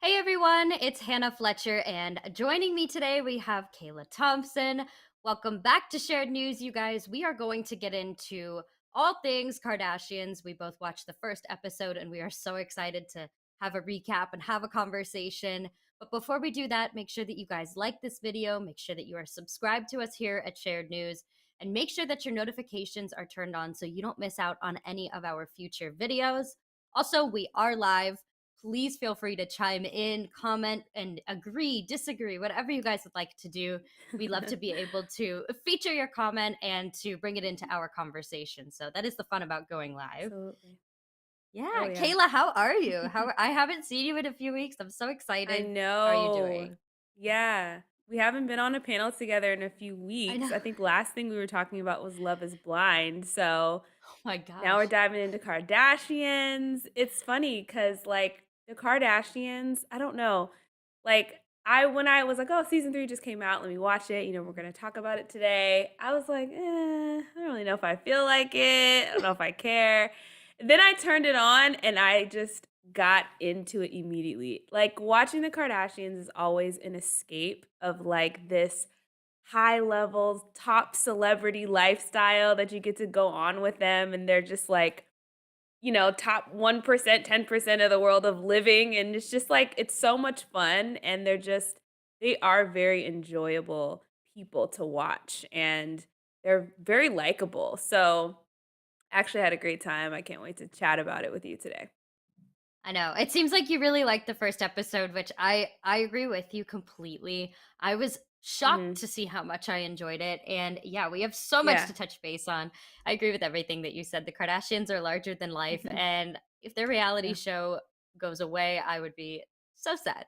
Hey everyone, it's Hannah Fletcher, and joining me today we have Kayla Thompson. Welcome back to Shared News, you guys. We are going to get into all things Kardashians. We both watched the first episode, and we are so excited to have a recap and have a conversation. But before we do that, make sure that you guys like this video, make sure that you are subscribed to us here at Shared News, and make sure that your notifications are turned on so you don't miss out on any of our future videos. Also, we are live. Please feel free to chime in, comment, and agree, disagree, whatever you guys would like to do. We love to be able to feature your comment and to bring it into our conversation. So that is the fun about going live. Absolutely. Oh, Yeah, yeah. Kayla, how are you? I haven't seen you in a few weeks. I'm so I excited. How are you know. doing? Yeah. We haven't been on a panel together in a few I weeks. know. I think last thing we were talking about was Love is Blind. So Oh my now we're gosh. diving into Kardashians. It's funny because, like, the Kardashians, I don't know. Like, when I was like, oh, season three just came out, let me watch it. We're going to talk about it today. I was like, I don't really know if I feel like it. I don't know if I care. Then I turned it on and I just got into it immediately. Like, watching the Kardashians is always an escape of like this high level, top celebrity lifestyle that you get to go on with them. And they're just like, top 1%, 10% of the world of living. And it's just like, it's so much fun. And they are very enjoyable people to watch. And they're very likable. So, actually had a great time. I can't wait to chat about it with you today. I know. It seems like you really liked the first episode, which I agree with you completely. I was shocked Mhm. to see how much I enjoyed it. And yeah, we have so much Yeah. to touch base on. I agree with everything that you said. The Kardashians are larger than life, and if their reality Yeah. show goes away, I would be so sad.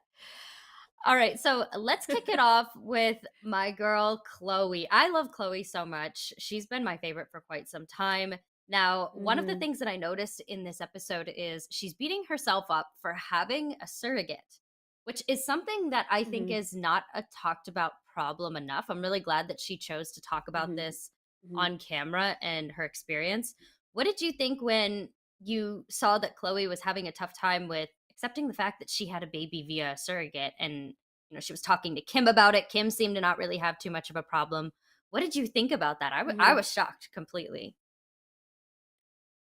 All right, so let's kick it off with my girl, Chloe. I love Chloe so much. She's been my favorite for quite some time. Now, one of the Mhm. things that I noticed in this episode is she's beating herself up for having a surrogate, which is something that I think Mhm. is not a talked about problem enough. I'm really glad that she chose to talk about Mhm. this Mhm. on camera and her experience. What did you think when you saw that Chloe was having a tough time with accepting the fact that she had a baby via a surrogate, and she was talking to Kim about it. Kim seemed to not really have too much of a problem. What did you think about that? I Mhm. was shocked completely.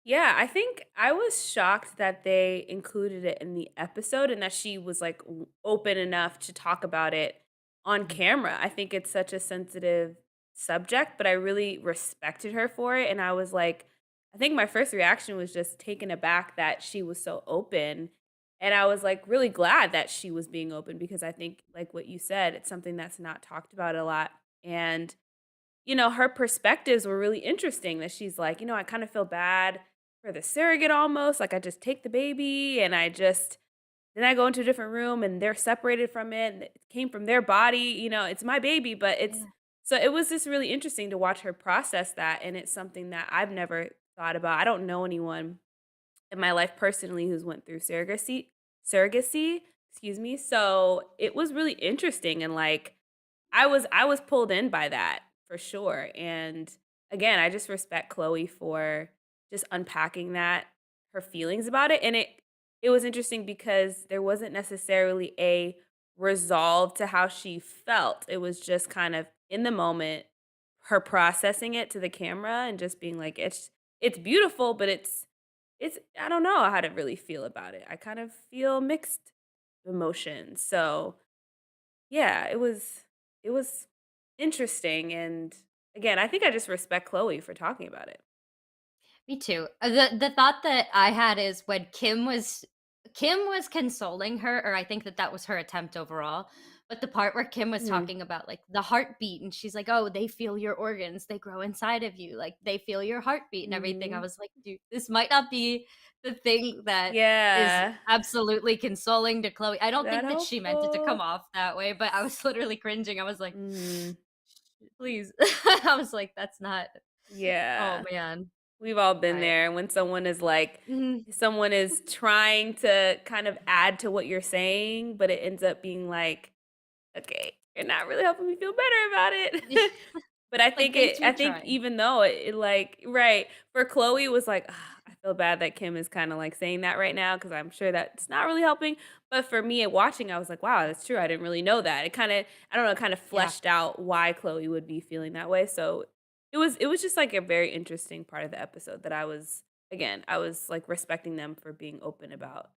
Yeah, I think I was shocked that they included it in the episode and that she was like open enough to talk about it on Mhm. camera. I think it's such a sensitive subject, but I really respected her for it. And I was like, I think my first reaction was just taken aback that she was so open. And I was like really glad that she was being open because I think, like what you said, it's something that's not talked about a lot. And her perspectives were really interesting that she's like, I kind of feel bad for the surrogate almost. Like I just take the baby and then I go into a different room and they're separated from it and it came from their body. It's my baby, but Yeah. so it was just really interesting to watch her process that. And it's something that I've never thought about. I don't know anyone in my life personally who's went through surrogacy, excuse me. So it was really interesting and like I was pulled in by that for sure. And again, I just respect Chloe for just unpacking that, her feelings about it. And it was interesting because there wasn't necessarily a resolve to how she felt. It was just kind of in the moment, her processing it to the camera and just being like, it's beautiful, but it's I don't know how to really feel about it. I kind of feel mixed emotions. So yeah, it was interesting, and again, I think I just respect Chloe for talking about it. Me too. The thought that I had is when Kim was consoling her, or I think that that was her attempt overall. But the part where Kim was Mhm, talking about like the heartbeat, and she's like, "Oh, they feel your organs; they grow inside of you. Like they feel your heartbeat and everything." I mhm. was like, "Dude, this might not be the thing that is Yeah. absolutely consoling to Chloe." I don't That think that she meant it to come hopeful. off that way, but I was literally cringing. I was like, Mhm. "Please," I was like, "That's not." Oh Yeah. man, We've all been but. there when Mhm. someone is trying to kind of add to what you're saying, but it ends up being like, "Okay, you're not really helping me feel better about it." But Like, thanks for I think trying. even though it like right, for Chloe, it was like, "Ah, I feel bad that Kim is kinda, like, saying that right now because 'cause I'm sure that's not really helping, but for me watching, I was like, "Wow, that's true, I didn't really know that." It kinda I don't know, it kinda Yeah. fleshed out why Chloe would be feeling that way, so it was just, like, a very interesting part of the episode that I was, like, respecting them for being open about,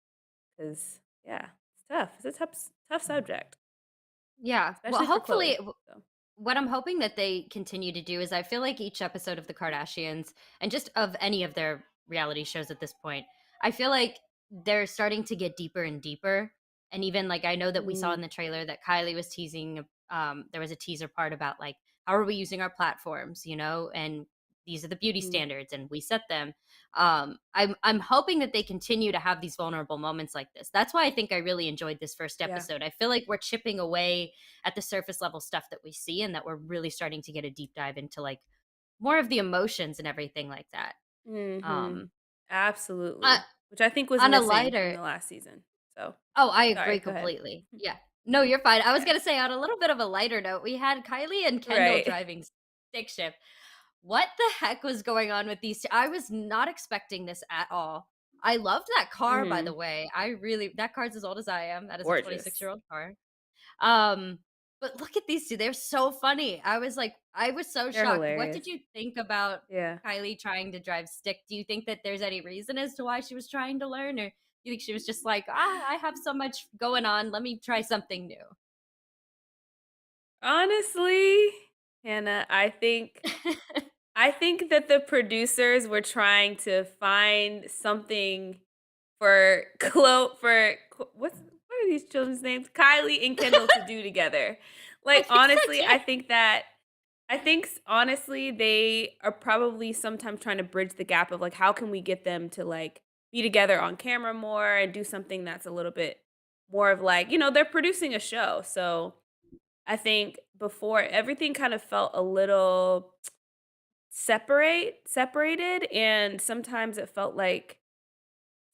because yeah, it's tough. It's a tough subject, Yeah. Well, especially for hopefully, Chloe, so what I'm hoping that they continue to do is I feel like each episode of the Kardashians and just of any of their reality shows at this point, I feel like they're starting to get deeper and deeper. And even like I know that we saw mhm, in the trailer that Kylie was teasing there was a teaser part about like how are we using our platforms, and these are the beauty mhm, standards and we set them. I'm hoping that they continue to have these vulnerable moments like this. That's why I think I really enjoyed this first yeah. episode. I feel like we're chipping away at the surface level stuff that we see and that we're really starting to get a deep dive into like more of the emotions and everything like that. Mhm. Um uh, Absolutely, which I think was on a missing from lighter the last season, so Oh, I sorry, agree go ahead. completely. Yeah. No, you're fine. I was Yeah. going to say on a little bit of a lighter note, we had Kylie and Kendall Right. driving stick shift. What the heck was going on with these two? I was not expecting this at all. I loved that car, by the Mhm. way. That car's as old as I am. That is a 26 Gorgeous. year old car. Um, but look at these 2, they're so funny. I was so They're shocked. What did hilarious. you think about Yeah. Kylie trying to drive stick? Do you think that there's any reason as to why she was trying to learn, or you think she was just like, "Ah, I have so much going on, let me try something new?" Honestly, Hannah, I think that the producers were trying to find something for what are these children's names? Kylie and Kendall to do together. I Like, think so honestly, too. honestly, they are probably sometimes trying to bridge the gap of, like, how can we get them to, like, be together on camera more and do something that's a little bit more of, like, they're producing a show, so I think before everything kind of felt a little separated, and sometimes it felt like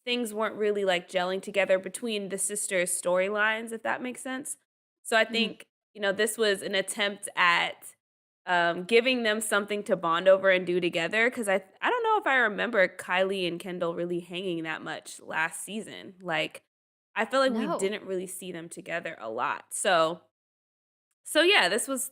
things weren't really, like, gelling together between the sisters' storylines, if that makes sense. So I Mhm. think, this was an attempt at, giving them something to bond over and do together. Because I don't know if I remember Kylie and Kendall really hanging that much last season. Like, I feel like we No. didn't really see them together a lot. So yeah, this was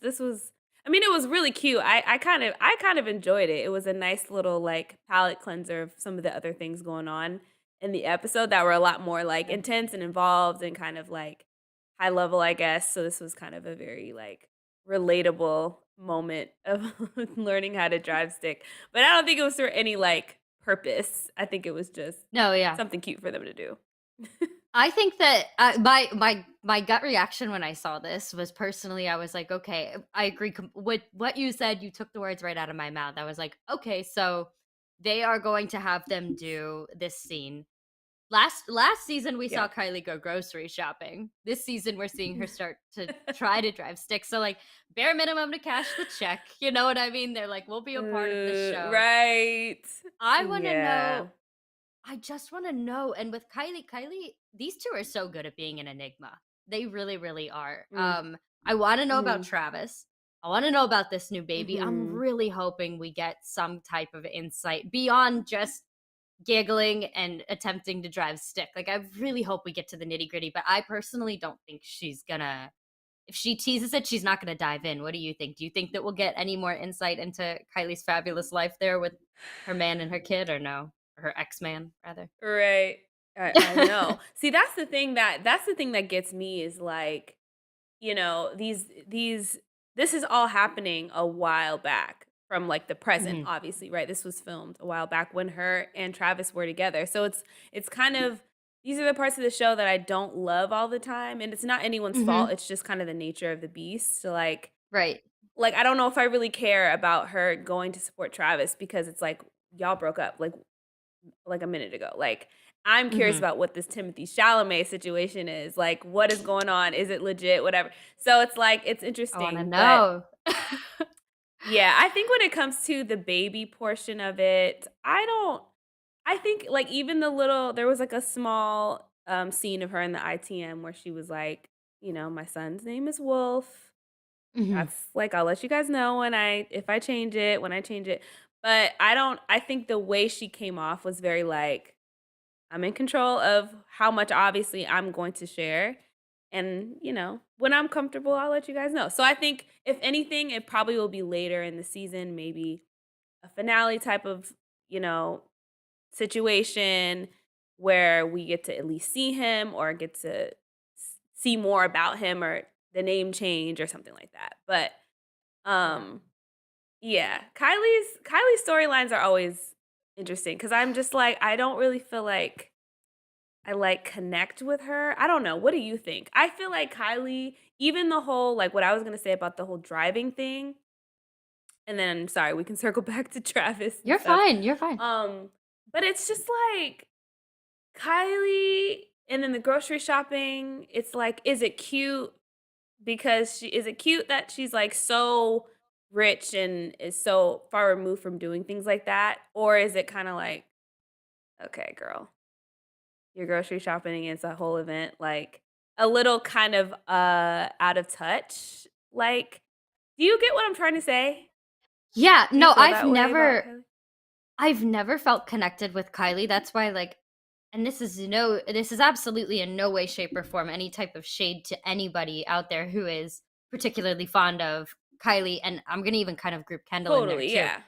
I mean, it was really cute. I kind of enjoyed it. It was a nice little, like, palate cleanser of some of the other things going on in the episode that were a lot more, like, Yeah. intense and involved and kind of, like, high level, I guess. So this was kind of a very, like, relatable moment of learning how to drive stick. But I don't think it was for any, like, purpose. I think it was just No, yeah. something cute for them to do. I think that my gut reaction when I saw this was personally, I was like, okay, I agree with what you said. You took the words right out of my mouth. I was like, okay, so they are going to have them do this scene. Last season, we Yeah. saw Kylie go grocery shopping. This season, we're seeing her start to try to drive stick. So, like, bare minimum to cash the check. You know what I mean? They're like, we'll be a part of this show. Right. I want to Yeah. know I just wanna know, and with Kylie, these 2 are so good at being an enigma. They really, really are. Mm, I wanna know about mhm, Travis. I wanna know about this new baby. I'm mhm. really hoping we get some type of insight beyond just giggling and attempting to drive stick. Like, I really hope we get to the nitty-gritty, but I personally don't think she's gonna if she teases it, she's not gonna dive in. What do you think? Do you think that we'll get any more insight into Kylie's fabulous life there with her man and her kid, or no? Or her ex-man, rather? Right. I know. See, that's the thing that gets me is, like, these this is all happening a while back from, like, the present, Mhm, obviously, right? This was filmed a while back when her and Travis were together. So it's kind of these are the parts of the show that I don't love all the time, and it's not anyone's fault. mhm, It's just kind of the nature of the beast. So, right. I don't know if I really care about her going to support Travis because it's like y'all broke up like a minute ago. Like, I'm curious Mhm. about what this Timothy Chalamet situation is. Like, what is going on? Is it legit? Whatever. So it's like it's I wanna interesting, but know. yeah, I think when it comes to the baby portion of it, I think, like, even there was, like, a small, scene of her in the ITM where she was like, "My son's name is Wolf. Mhm. That's like, I'll let you guys know when I change it, when I change it." But I think the way she came off was very like, I'm in control of how much obviously I'm going to share. And, when I'm comfortable, I'll let you guys know. So I think if anything, it probably will be later in the season, maybe a finale type of, you know, situation where we get to at least see him or get to see more about him or the name change or something like that. But Yeah. um yeah, Kylie's storylines are always interesting cuz I'm just like I don't really feel like I like connect with her. I don't know. What do you think? I feel like Kylie, even the whole like what I was going to say about the whole driving thing, and then sorry, we can circle back to Travis and You're stuff. fine. You're fine. Um but it's just like Kylie and then the grocery shopping, it's like, is it cute? Because she is it cute that she's like so rich and is so far removed from doing things like that? Or is it kind of like, okay, girl, your grocery shopping is a whole event, like a little kind of out of touch? Like, do you get what I'm trying to say? Yeah, Do you no, feel that way about Kylie? I've never felt connected with Kylie. That's why, like, and this is absolutely in no way, shape, or form any type of shade to anybody out there who is particularly fond of Kylie. And I'm gonna even kind of group Kendall in there Totally, too. yeah.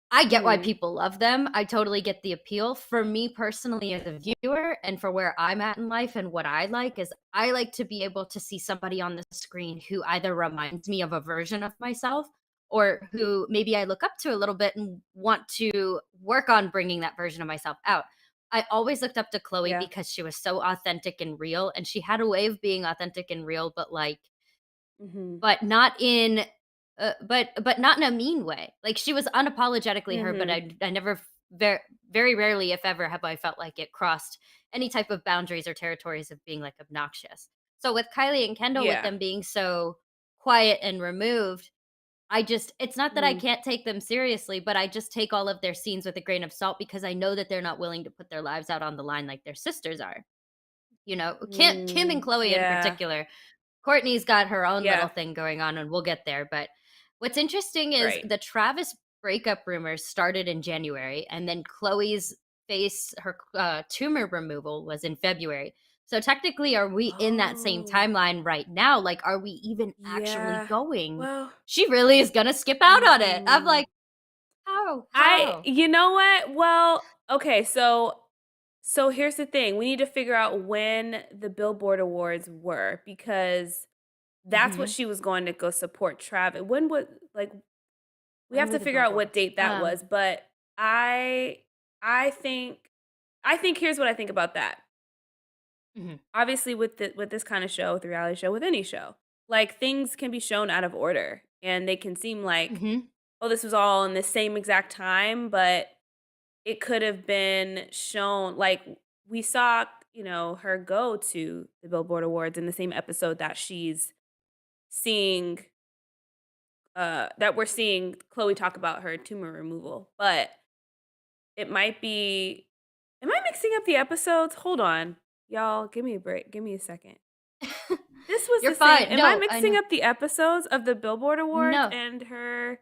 I get why Mhm. people love them. I totally get the appeal. For me personally, as a viewer, and for where I'm at in life and what I like, is I like to be able to see somebody on the screen who either reminds me of a version of myself or who maybe I look up to a little bit and want to work on bringing that version of myself out. I always looked up to Chloe Yeah. because she was so authentic and real, and she had a way of being authentic and real, Mhm. but not in but not in a mean way. Like, she was unapologetically her, but Mhm. I never very rarely, if ever, have I felt like it crossed any type of boundaries or territories of being, like, obnoxious. So, with Kylie and Kendall, with Yeah. them being so quiet and removed, it's not that I Mhm. can't take them seriously, but I just take all of their scenes with a grain of salt because I know that they're not willing to put their lives out on the line like their sisters are. Kim and Mm. Chloe in Yeah. particular. Courtney's got her own little Yeah. thing going on, and we'll get there. But what's interesting is Right. the Travis breakup rumors started in January, and then Chloe's her tumor removal was in February. So technically, are we in that same Oh. timeline right now? Like, are we even actually Yeah. going? Well, She really is gonna skip out on it. I'm mhm. like, how? I How? you know what? Well, okay, so here's the thing. We need to figure out when the Billboard Awards were because that's what Hmm. she was going to go support Travis. When was like we When have were to the figure out what billboards? date that was, but I I think I think here's what I think about that. Mhm, Obviously with this kind of show, with a reality show, with any show, like things can be shown out of order and they can seem like, mhm. oh, this was all in the same exact time, but it could have been shown like we saw, her go to the Billboard Awards in the same episode that she's seeing that we're seeing Chloe talk about her tumor removal. But it might be am I mixing up the episodes? Hold on. Y'all, give me a break. Give me a second. This was You're the same fine. am I No, I mixing know. up the episodes of the Billboard Awards No. and her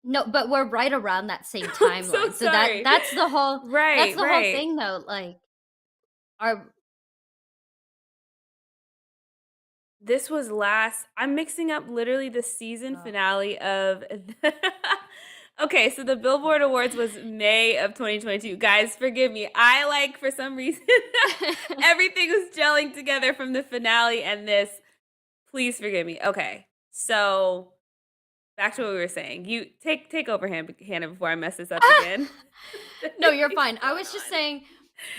No, but we're right around that same I'm so timeline. So sorry. that's Right, the whole right. thing though, like, our This was last I'm mixing up literally the season uh finale of Okay, so the Billboard Awards was May of 2022. Guys, forgive me. I like for some reason everything was gelling together from the finale and this. Please forgive me. Okay. So, back to what we were saying. You take over Hannah before I mess this up again. No, you're Everything's fine. I going was just on. saying,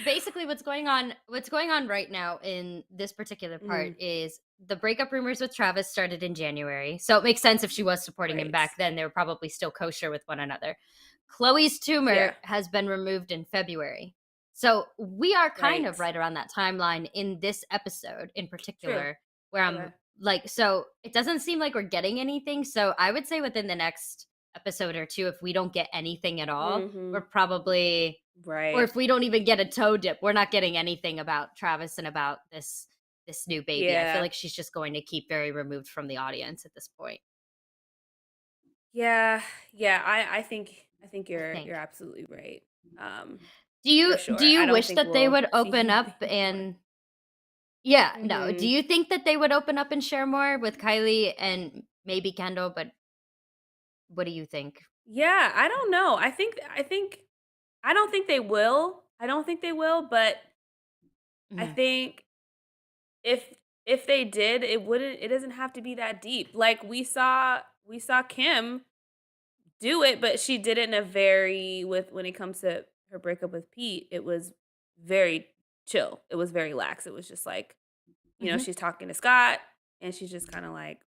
basically what's going on right now in this particular part Mhm. is the breakup rumors with Travis started in January. So it makes sense if she was supporting him Right. back then, they were probably still kosher with one another. Chloe's tumor Yeah. has been removed in February. So we are kind Right. of right around that timeline in this episode in True. particular, where I'm Okay. like, so it doesn't seem like we're getting anything. So I would say within the next episode or two, if we don't get anything at all, we're Mhm. probably, or Right. if we don't even get a toe dip, we're not getting anything about Travis and about this new baby. I feel Yeah. like she's just going to keep very removed from the audience at this point. Yeah, yeah, I think I you're think. absolutely right. Um, for Do sure. I you don't wish think that they we'll would see open up anything more. and yeah, no. Do Mhm. you think that they would open up and share more with Kylie and maybe Kendall, but what do you think? Yeah, I don't know. I think I don't think they will. I don't think they will, but I Mhm, think if if they did, it doesn't have to be that deep. Like we saw Kim do it, but she did it in a very with when it comes to her breakup with Pete, it was very chill. It was very lax. It was just like, mhm, she's talking to Scott and she's just kind of like,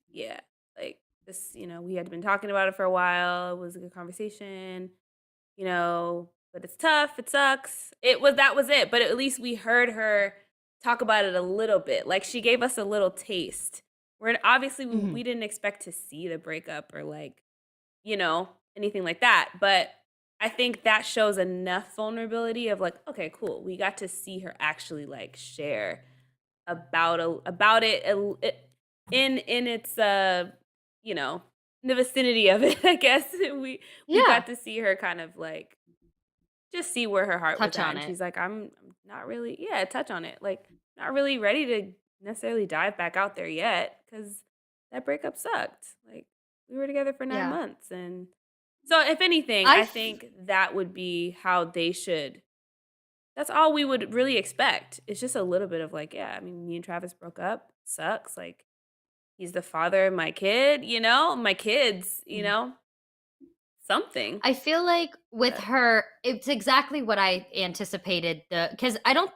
yeah, like this, we had been talking about it for a while. It was a good conversation, but it's tough. It sucks. That was it. But at least we heard her talk about it a little bit. Like she gave us a little taste. Where obviously mhm. we didn't expect to see the breakup or like you know, anything like that. But I think that shows enough vulnerability of like, okay, cool. We got to see her actually like share about it, in its you know, in the vicinity of it, I guess. We Yeah, got to see her kind of like just see where her heart was touch at, on and it. she's like, I'm not really yeah, touch on it, like, not really ready to necessarily dive back out there yet because that breakup sucked, like, we were together for 9 Yeah. months, and so, if anything, I I f think that would be how they should that's all we would really expect. It's just a little bit of like, yeah, I mean, me and Travis broke up, sucks, like, he's the father of my kid, my kids, mhm. something, I feel like with but her, it's exactly what I anticipated because I don't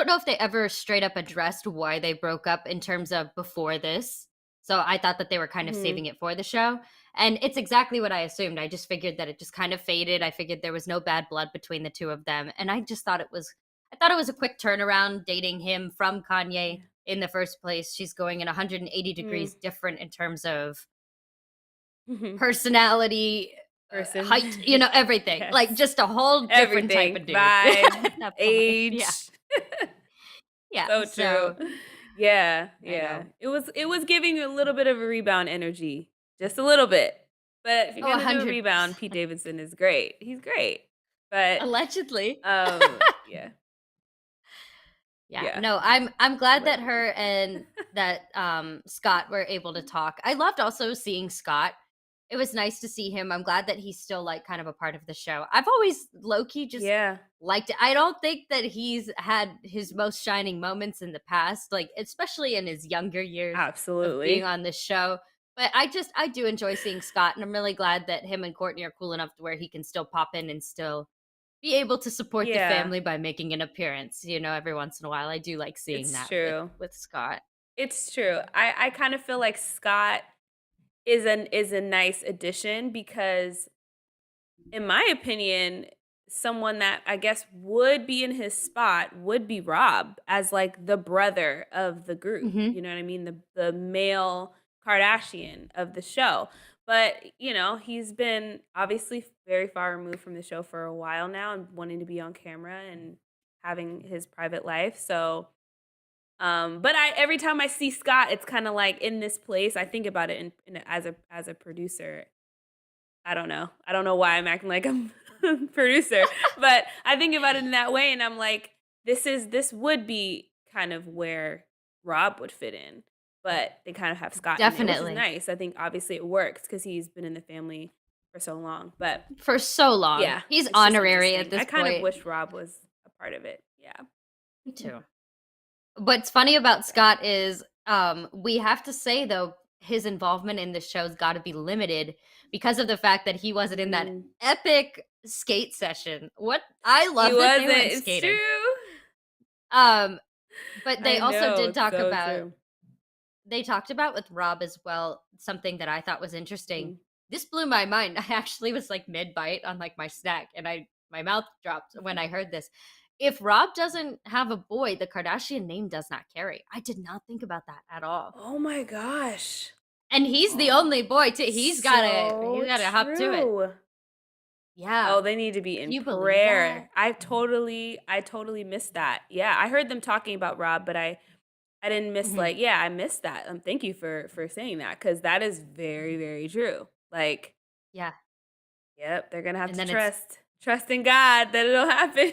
know if they ever straight up addressed why they broke up in terms of before this. So I thought that they were kind of mhm, saving it for the show. And it's exactly what I assumed. I just figured that it just kind of faded. I figured there was no bad blood between the two of them. And I thought it was a quick turnaround dating him from Kanye yeah, in the first place. She's going in 180 mm, degrees different in terms of mhm. personality, height, Person. everything. Like Yes. just a whole different type Everything. of dude Vibe, at that point. Yeah. age. Yeah. So true. So Yeah, I yeah. know. It was giving you a little bit of a rebound energy, just a little bit. But if you're Oh, gonna do a rebound, Pete 100%. Davidson is great. He's great. But, Allegedly. yeah, Yeah. yeah. No, I'm glad that Allegedly. her and that Scott were able to talk. I loved also seeing Scott. It was nice to see him. I'm glad that he's still like kind of a part of the show. I've always low key just Yeah, liked it. I don't think that he's had his most shining moments in the past, like especially in his younger years of being absolutely. on this show. But I do enjoy seeing Scott, and I'm really glad that him and Courtney are cool enough to where he can still pop in and still be able to support the Yeah, family by making an appearance, every once in a while. I do like seeing it's that true. with Scott. It's true. I kind of feel like Scott is a nice addition because in my opinion, someone that I guess would be in his spot would be Rob as like the brother of the group. Mhm. You know what I mean? The male Kardashian of the show. But, he's been obviously very far removed from the show for a while now and wanting to be on camera and having his private life. So, but I every time I see Scott, it's kind of like in this place. I think about it as a producer. I don't know. I don't know why I'm acting like I'm a producer, but I think about it in that way and I'm like, this would be kind of where Rob would fit in. But they kind of have Scott in there, which is Definitely. nice. I think obviously it works because he's been in the family for so long. But For so long. yeah, He's it's just honorary at interesting. I this kind of point. wish Rob was a part of it. Yeah. Me too. What's funny about Yeah. Scott is we have to say though his involvement in the show's got to be limited because of the fact that he wasn't in that Mm. epic skate session. What I He love that they wasn't. went It's skating. true. Um but they I also know. did It's talk so about true. they talked about with Rob as well, something that I thought was interesting. Mhm. This blew my mind. I actually was like mid bite on like my snack and my mouth dropped when I heard this. If Rob doesn't have a boy, the Kardashian name does not carry. I did not think about that at all. Oh my gosh. And he's the Oh, only boy too. He's so got to hop to it. true. Yeah. Oh, they need to be Can in you believe that? prayer. I totally missed that. Yeah, I heard them talking about Rob, but I didn't miss Mhm. like yeah, I missed that. Thank you for saying that because that is very, very true. Like, Yeah. yep, they're gonna have And to then it's trust in God that it'll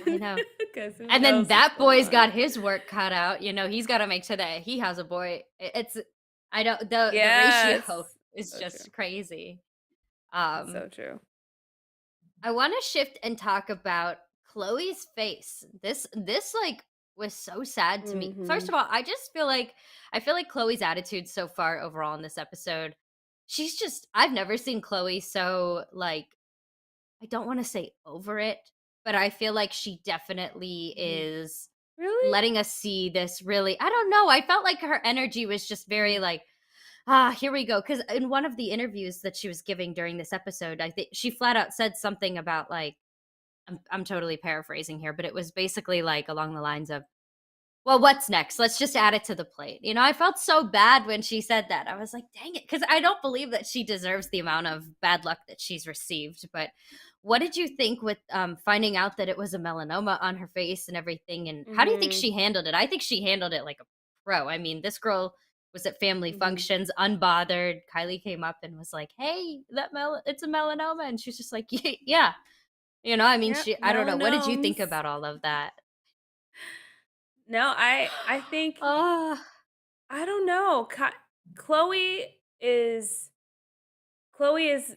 I happen know. because who And then knows what's that going boy's on. got his work cut out, he's gotta make sure that he has a boy. It's I don't the Yeah, ratio it's is so true. just crazy. It's Um, so true. I wanna shift and talk about Chloe's face. This, like, was so sad to me. First Mhm. of all, I feel like Chloe's attitude so far overall in this episode, she's just I've never seen Chloe so, like, I don't wanna say over it, but I feel like she definitely Mhm. is Really? letting us see this really I don't know, I felt like her energy was just very, Mhm. like, "Ah, here we go." Because in one of the interviews that she was giving during this episode, I think she flat out said something about, like I'm totally paraphrasing here, but it was basically, like, along the lines of, well, what's next? Let's just add it to the plate. I felt so bad when she said that. I was like, dang it. Because I don't believe that she deserves the amount of bad luck that she's received. But what did you think with finding out that it was a melanoma on her face and everything? And how do you think Mhm. she handled it? I think she handled it like a pro. I mean, this girl was at family Mhm. functions, unbothered. Kylie came up and was like, "Hey, it's a melanoma," and she's just like, "Yeah." I mean, Yep, I don't know. What did you think melanomes. about all of that? No, I think Oh, I don't know. Is Chloe is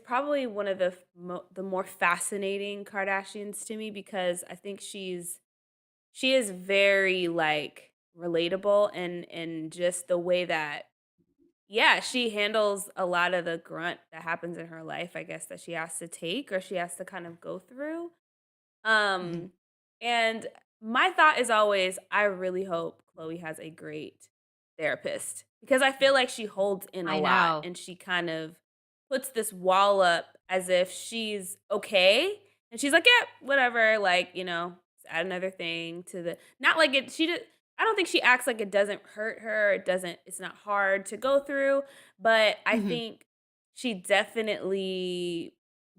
probably one of the more fascinating Kardashians to me because I think she is very like relatable and just the way that yeah, she handles a lot of the grunt that happens in her life, I guess that she has to take or she has to kind of go through. mhm. Um, and my thought is always, I really hope Chloe has a great therapist because I feel like she holds in a I lot know. and she kind of puts this wall up as if she's okay. And she's like, yeah, whatever. Like, just add another thing to the, not like it, she did. I don't think she acts like it doesn't hurt her. It's not hard to go through. But I Mhm. think she definitely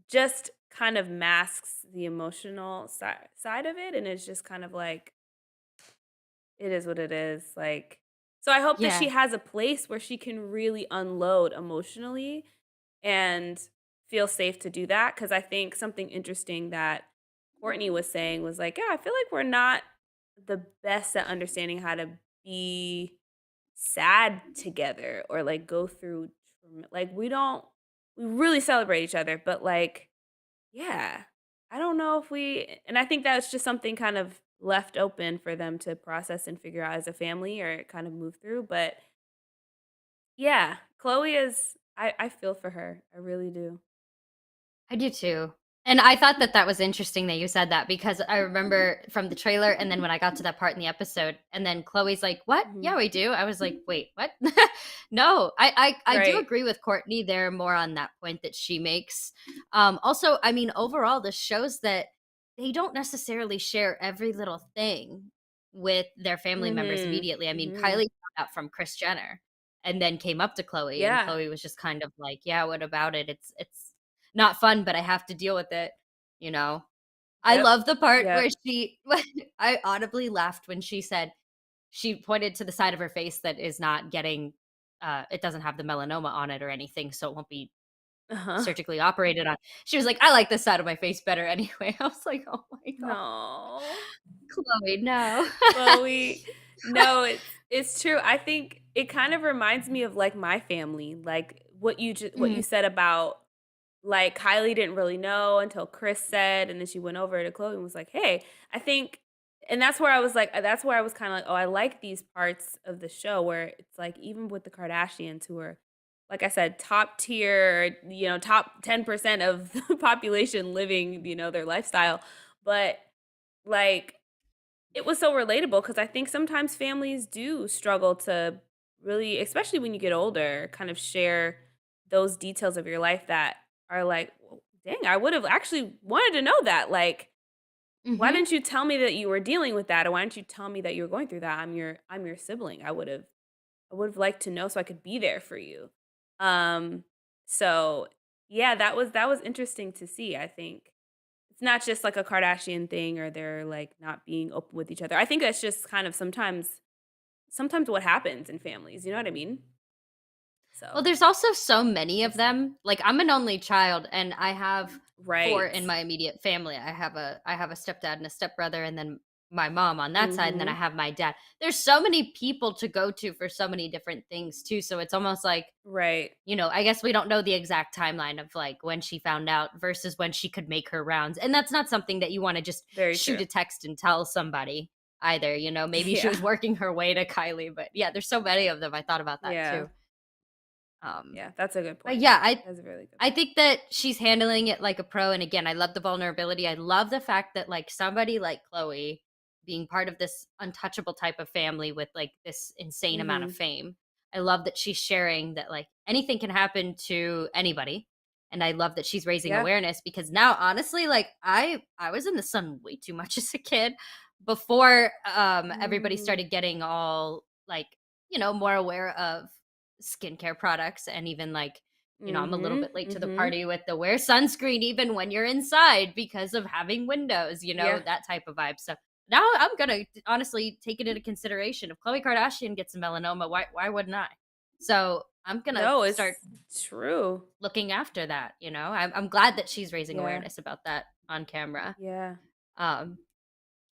just kind of masks the emotional side of it, and it's just kind of like, it is what it is, like so I hope that she Yeah. has a place where she can really unload emotionally and feel safe to do that. Because I think something interesting that Courtney was saying was like, "Yeah, I feel like we're not the best at understanding how to be sad together or, like, go through like, we really celebrate each other, but, like, yeah. I don't know if we and I think that's just something kind of left open for them to process and figure out as a family or kind of move through, but yeah, Chloe is I feel for her. I really do. I do too. And I thought that that was interesting that you said that because I remember from the trailer and then when I got to that part in the episode and then Chloe's like, "What? Mhm. Yeah, we do." I was like, "Wait, what?" No, I do Right. agree with Courtney there more on that point that she makes. Also, I mean, overall this shows that they don't necessarily share every little thing with their family members Mhm. immediately. I mean, Mhm. Kylie found out from Kris Jenner and then came up to Chloe and Yeah. Chloe was just kind of like, "Yeah, what about it? It's not fun, but I have to deal with it, you know? I Yep. love the part where Yep. I audibly laughed when she said she pointed to the side of her face that is not getting, it doesn't have the melanoma on it or anything, so it won't be Uh-huh. surgically operated on. She was like, "I like this side of my face better anyway." I was like, "Oh my god, No. Chloe, no." Chloe. No, it's true. I think it kind of reminds me of, like, my family, like, what you Mhm, said about like, Kylie didn't really know until Chris said, and then she went over to Chloe and was like, "Hey." I think and that's where I was like that's where I was kinda like, "Oh, I like these parts of the show where it's like even with the Kardashians who are, like I said, top tier, top 10% of the population living, their lifestyle." But, like, it was so relatable because I think sometimes families do struggle to really especially when you get older, kind of share those details of your life that are like, "Well, dang, I would've actually wanted to know that." Like, "Why mhm. didn't you tell me that you were dealing with that? Or why didn't you tell me that you were going through that? I'm your sibling. I would've liked to know so I could be there for you." Um, so, yeah, that was interesting to see, I think. It's not just like a Kardashian thing or they're, like, not being open with each other. I think that's just kind of sometimes what happens in families, you know what I mean? Well, So, there's also so many of interesting. them. Like, I'm an only child, and I have 4 Right. in my immediate family. I have a stepdad and a stepbrother, and then my mom on that side, and then I Mhm. have my dad. There's so many people to go to for so many different things too, so it's almost like, Right. I guess we don't know the exact timeline of, like, when she found out versus when she could make her rounds, and that's not something that you wanna just Very shoot true. a text and tell somebody either. Maybe she Yeah. was working her way to Kylie, but yeah, there's so many of them. I thought about that Yeah. too. Um Yeah, that's a good but point. yeah, I That's a really good I point. think that she's handling it like a pro, and again, I love the vulnerability. I love the fact that, like, somebody like Chloe being part of this untouchable type of family with, like, this insane amount of Mhm. fame. I love that she's sharing that, like, anything can happen to anybody, and I love that she's raising Yeah. awareness because now, honestly, like, I was in the sun way too much as a kid before, everybody Mm. started getting all, like, more aware of skincare products and even, like, I'm a little Mhm. bit late to the Mhm. party with the wear sunscreen even when you're inside because of having windows, Yeah. that type of vibe. So now I'm gonna honestly take it into consideration. If Khloe Kardashian gets a melanoma, why wouldn't I? So I'm gonna No, start it's true. looking after that. I'm glad that she's raising Yeah. awareness about that on camera. Yeah. Um,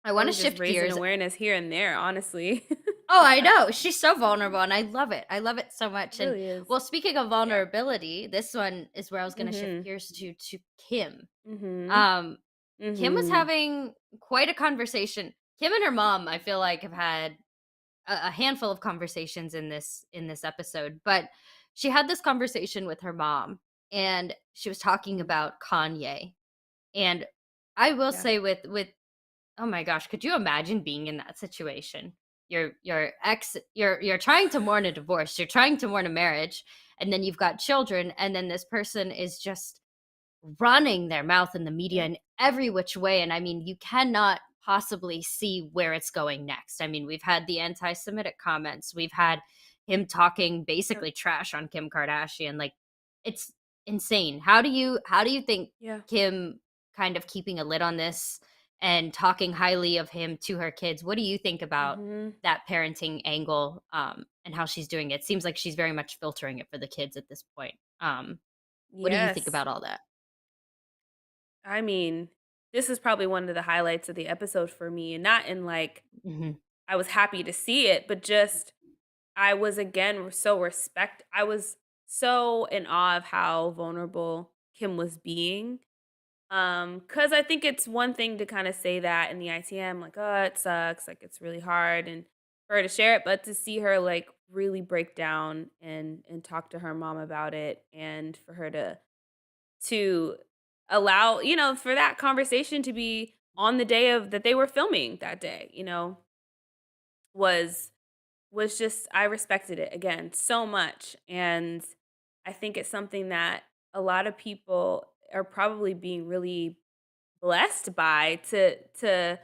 I want Or to just shift raising gears. awareness here and there, honestly. Oh, I know. She's so vulnerable and I love it. I love it so much. And Really is. well, speaking of Yeah. vulnerability, this one is where I was going to shift Mhm. gears to Kim. Mhm. Um Kim was Mhm. having quite a conversation. Kim and her mom, I feel like, have had a handful of conversations in this episode, but she had this conversation with her mom and she was talking Mm. about Kanye. And I will Yeah. say with oh my gosh, could you imagine being in that situation? Your ex, you're trying to mourn a divorce, you're trying to mourn a marriage, and then you've got children, and then this person is just running their mouth in the media Yeah. in every which way. And I mean, you cannot possibly see where it's going next. I mean, we've had the anti Semitic comments, we've had him talking Yep. basically trash on Kim Kardashian. Like, it's insane. How do you think Yeah. Kim kind of keeping a lid on this and talking highly of him to her kids? What do you think about Mhm. that parenting angle, and how she's doing it? Seems like she's very much filtering it for the kids at this point. What do you think Yes. about all that? I mean, this is probably one of the highlights of the episode for me, and not in like Mhm. I was happy to see it, but just I was again I was so in awe of how vulnerable Kim was being. Cause I think it's one thing to kind of say that in the ITM, like, oh, it sucks, like it's really hard and for her to share it, but to see her like really break down and talk to her mom about it and for her to allow, for that conversation to be on the day of that they were filming that day, was was just I respected it again so much, and I think it's something that a lot of people are probably being really blessed by to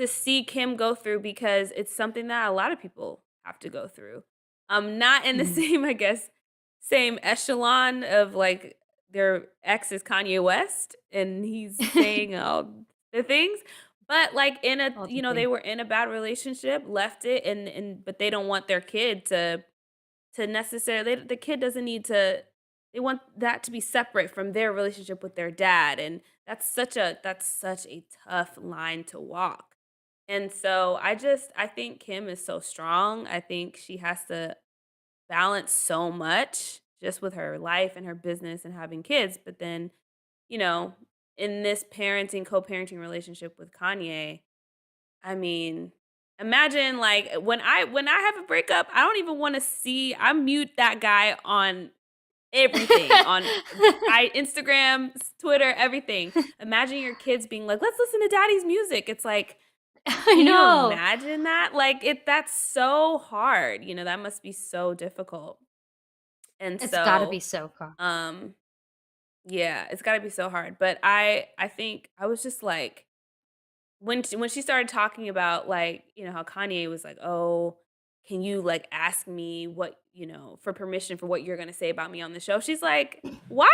see Kim go through because it's something that a lot of people have to go through. Not in the Mhm. same, I guess, same echelon of like their ex is Kanye West and he's saying all the things, but like in a All the they things. were in a bad relationship, left it, and but they don't want their kid to necessarily the kid doesn't need to they want that to be separate from their relationship with their dad, and that's such a tough line to walk. And so I think Kim is so strong. I think she has to balance so much just with her life and her business and having kids, but then, you know, in this co-parenting relationship with Kanye, I mean, imagine like when I have a breakup, I don't even want to see I mute that guy on everything on I Instagram, Twitter, everything. Imagine your kids being like, "Let's listen to daddy's music." It's like, I can you know. imagine that? Like that's so hard. That must be so difficult. And It's gotta so, be so cool. um yeah, it's got to be so hard. But I think I was just like when she started talking about, like, how Kanye was like, "Oh, can you, like, ask me what, for permission for what you're gonna say about me on the show?" She's like, "Why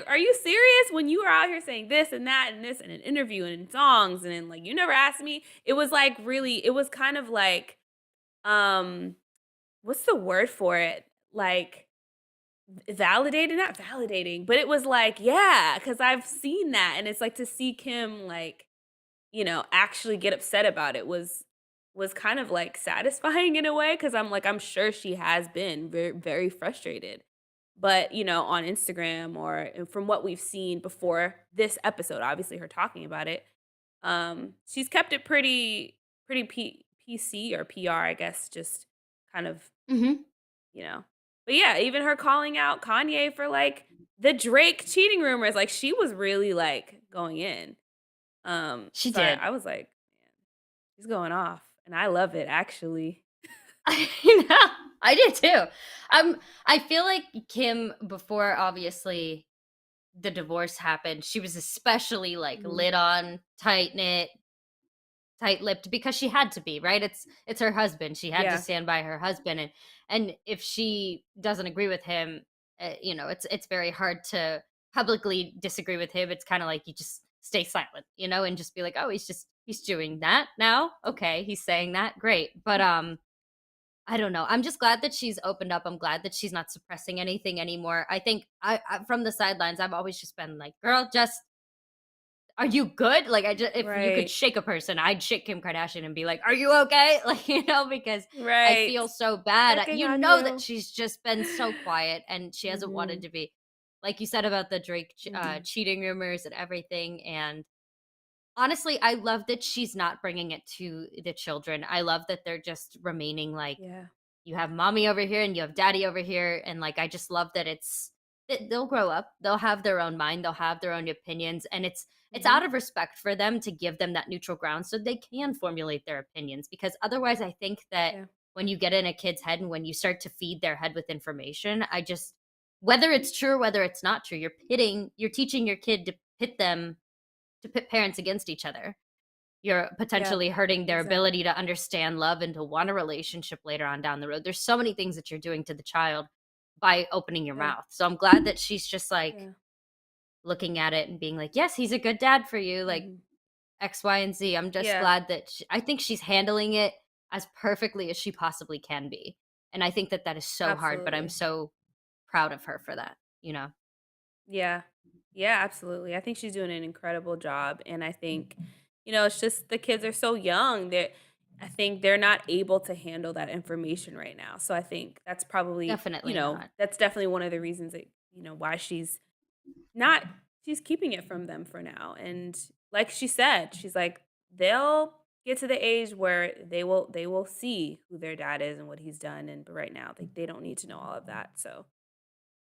are you serious when you are out here saying this and that and this in an interview and in songs and then, like, you never asked me?" It was, like, really it was kind of like, um, what's the word for it? Like validated, not validating, but it was like, yeah, because 'cause I've seen that, and it's like to see Kim, like, actually get upset about it was kind of, like, satisfying in a way, because 'cause I'm like, I'm sure she has been very, very frustrated. But, on Instagram or from what we've seen before this episode, obviously her talking about it, she's kept it pretty PC or PR, I guess, just kind of, Mhm. you know. But yeah, even her calling out Kanye for, like, the Drake cheating rumors, like, she was really, like, going in. She So I did. I was like, "Man, she's going off," and I love it, actually. I know. I did too. I feel like Kim, before obviously the divorce happened, she was especially like Mhm. lit on, tight knit, tight-lipped because she had to be, right? It's her husband. She had to Yeah, stand by her husband, and if she doesn't agree with him, it's very hard to publicly disagree with him. It's kind of like you just stay silent, and just be like, "Oh, he's doing that now. Okay, he's saying that. Great." But I don't know. I'm just glad that she's opened up. I'm glad that she's not suppressing anything anymore. I think I from the sidelines, I've always just been like, "Girl, just are you good?" Like, I just if you could right, shake a person, I'd shake Kim Kardashian and be like, "Are you okay?" Like, because I right. feel so bad. Checking You on know that you. she's just been so quiet and she hasn't wanted Mhm, to be. Like you said about the Drake mhm. cheating rumors and everything. And honestly, I love that she's not bringing it to the children. I love that they're just remaining like Yeah, you have mommy over here and you have daddy over here, and like I just love that they'll grow up, they'll have their own mind, they'll have their own opinions, and it's mhm. out of respect for them to give them that neutral ground so they can formulate their opinions, because otherwise I think that Yeah, when you get in a kid's head and when you start to feed their head with information, I just whether it's true or whether it's not true, you're teaching your kid to pit parents against each other. You're yeah, potentially hurting their ability exactly. to understand love and to want a relationship later on down the road. There's so many things that you're doing to the child by opening your Yeah, mouth. So I'm glad that she's just like yeah. looking at it and being like, "Yes, he's a good dad for you." Like Mhm. X, Y, and Z. I'm just Yeah, glad that I think she's handling it as perfectly as she possibly can be. And I think that that is so hard, but I'm absolutely. so proud of her for that. Yeah. Yeah, absolutely. I think she's doing an incredible job, and I think, it's just the kids are so young that I think they're not able to handle that information right now. So I think that's probably, Definitely not. that's definitely one of the reasons that, why not she's keeping it from them for now. And like she said, she's like they'll get to the age where they will see who their dad is and what he's done, and but right now they don't need to know all of that. So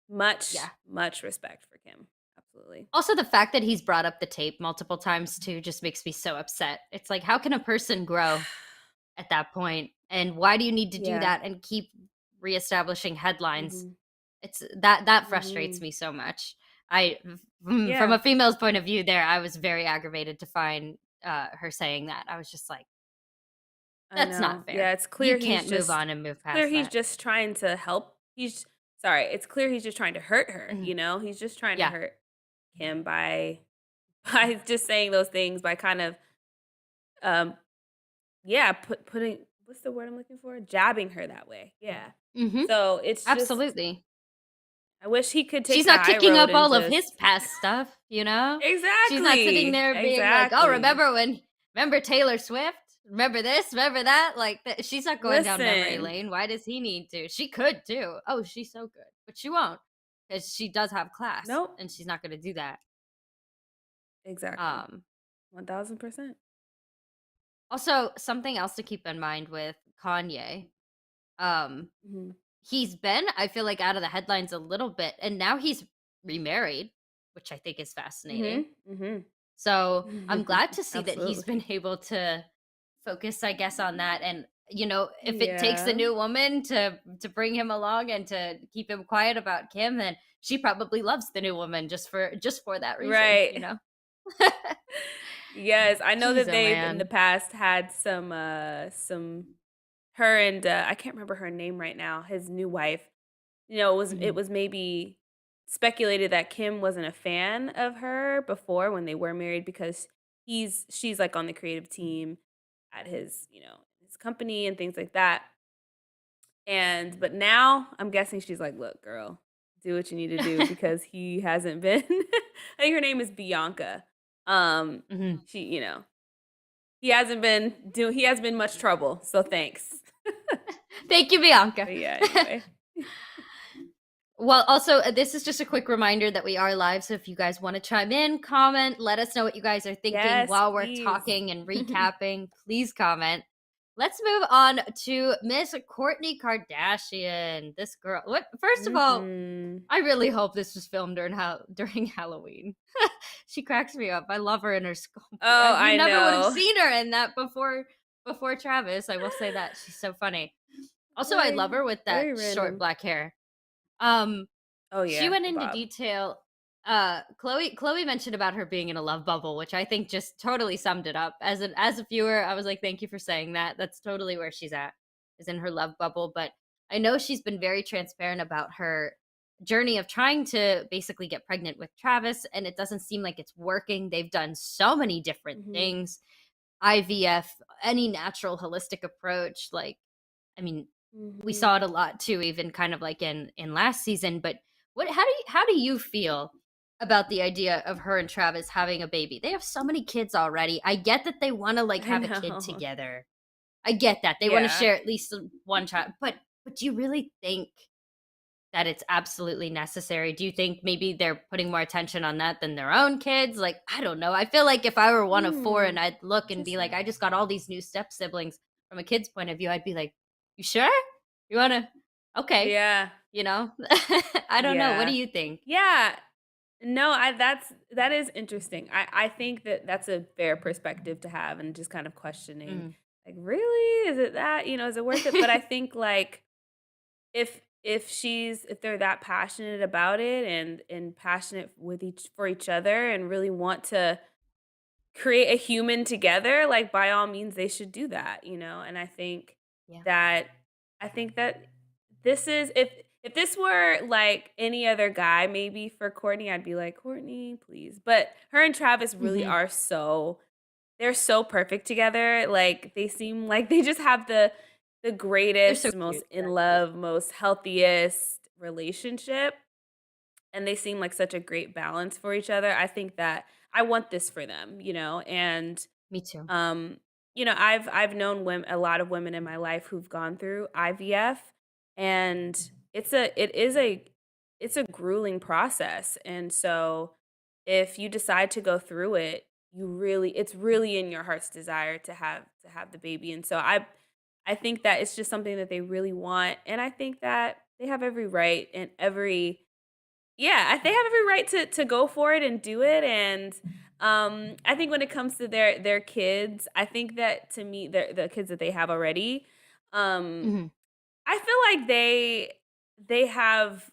Yeah. much respect for Kim. Absolutely. Also, the fact that he's brought up the tape multiple times too just makes me so upset. It's like, how can a person grow at that point? And why do you need to do Yeah. that and keep reestablishing headlines? Mhm. It's that frustrates Mhm. me so much. From Yeah, a female's point of view, there, I was very aggravated to find her saying that. I was just like, I that's not know. Yeah, fair. it's You clear he's can't move just on and move clear past he's that. just trying to help. He's sorry, it's clear he's just trying to hurt her, Mhm. He's just trying to Yeah. hurt Kim by by just saying those things, by kind of um yeah, putting what's the word I'm looking for? Jabbing her that way. Yeah. Hmm. So, it's just Absolutely. I wish he could She's take the not high kicking road up and all of his just past stuff? She's not sitting exactly. there being like, "Oh, Exactly. remember Taylor Swift? Remember this? Remember that?" Like, she's not going down memory Listen. lane. Why does he need to? She could too. Oh, she's so good, but she won't because she does have class, Nope. and she's not going to do that. Exactly. Um, 1000%. Also, something else to keep in mind with Kanye. Um, Mhm. he's been, I feel like, out of the headlines a little bit, and now he's remarried, which I think is fascinating. Mhm. Mhm. So, I'm glad to see that he's been Absolutely. able to focus, I guess, on that, and, if it takes a Yeah. new woman to bring him along and to keep him quiet about Kim, then she probably loves the new woman just for that reason, Right. you know? Yes, I know Jeez, that oh they've in the man. past had some her and, I can't remember her name right now, his new wife. It Mhm. was maybe speculated that Kim wasn't a fan of her before when they were married because she's, like, on the creative team at his company and things like that. But now I'm guessing she's like, "Look, girl." do what you need to do because he hasn't been I think her name is Bianca. Um, Mhm. she, he has been much trouble, so thanks. Thank you, Bianca. But yeah, anyway. Well, also, this is just a quick reminder that we are live. So if you guys want to chime in, comment, let us know what you guys are thinking Yes, while we're please. talking and recapping. Please comment. Let's move on to Miss Courtney Kardashian. This girl. What? First of all, Mhm. I really hope this was filmed during Halloween. She cracks me up. I love her in her skull. Oh, You I never would have know. seen her in that before Travis. I will say that she's so funny. Also, I love Very, her with that very short random. black hair. Um, Oh, she yeah, went the into bob. detail. Chloe mentioned about her being in a love bubble, which I think just totally summed it up. As a viewer, I was like, thank you for saying that. That's totally where she's at, is in her love bubble. But I know she's been very transparent about her journey of trying to basically get pregnant with Travis, and it doesn't seem like it's working. They've done so many different Mhm, things, IVF, any natural holistic approach. Like, I mean, we mhm. saw it a lot too, even kind of like in last season. But how do you feel about the idea of her and Travis having a baby? They have so many kids already. I get that they want to like I have a kid know. together. I get that they want to Yeah. share at least one child. But do you really think that it's absolutely necessary? Do you think maybe they're putting more attention on that than their own kids? Like, I don't know. I feel like if I were one of four Hmm, and I'd look and be like, interesting. I just got all these new step siblings from a kid's point of view, I'd be like, you sure? You want to? Okay. Yeah, You know, I don't know. What do yeah. you think? Yeah. No, that is interesting. I think that that's a fair perspective to have and just kind of questioning, Mm. like, "Really? Is it that? Is it worth it?" But I think, like, if they're that passionate about it and passionate with each for each other and really want to create a human together, like, by all means, they should do that, and Yeah. that I think that this is if this were, like, any other guy, maybe for Courtney, I'd be like, "Courtney, please." But her and Travis really Hmm. are they're so perfect together, like, they seem like they just have the They're so greatest, most cute. in love, most healthiest relationship, and they seem like such a great balance for each other. I think that I want this for them, and Me too. um, I've known a lot of women in my life who've gone through IVF, and it's a grueling process. And so if you decide to go through it, it's really in your heart's desire to have the baby. And so I think that it's just something that they really want, and I think that they have every right and every yeah, they have every right to go for it and do it, and, I think when it comes to their kids, I think that to me, the kids that they have already, um, Hmm. I feel like they have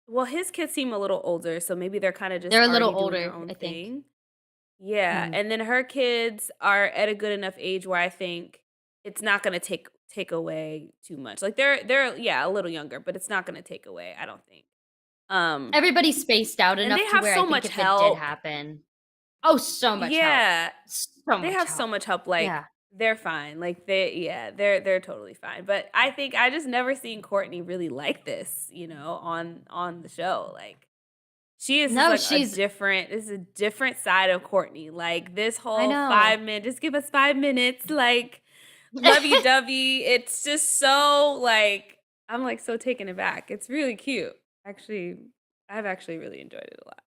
well, his kids seem a little older, so maybe they're kinda just They're a little already doing their older, own I think. thing. Yeah, Hmm. and then her kids are at a good enough age where I think it's not gonna take away too much. Like, they're yeah, a little younger, but it's not gonna take away, I don't think. Um Everybody's spaced out And they enough to have where I so think much if it did help. happen, oh, so much help, Yeah, so they much have so help. much help, like, Yeah. they're fine, like, they're totally fine, but I think I just never seen Courtney really like this, on the show, like, she is just, No, like, she's. this is a different side of Courtney, like, this I whole know. 5 minute, "Just give us 5 minutes," like, lovey-dovey, it's just so, like I'm, like, so taken aback, it's really cute. Actually, I've actually really enjoyed it a lot.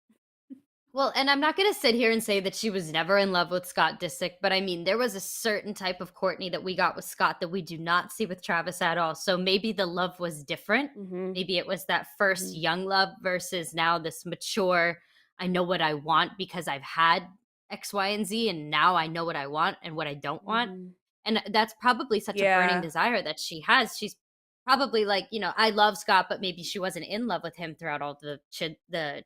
Well, and I'm not going to sit here and say that she was never in love with Scott Disick, but I mean, there was a certain type of Courtney that we got with Scott that we do not see with Travis at all. So maybe the love was different. Mhm, Maybe it was that first mhm, young love versus now this mature, I know what I want because I've had X, Y, and Z, and now I know what I want and what I don't want. mhm. And that's probably such a burning Yeah, desire that she has. She's probably like, I love Scott, but maybe she wasn't in love with him throughout all the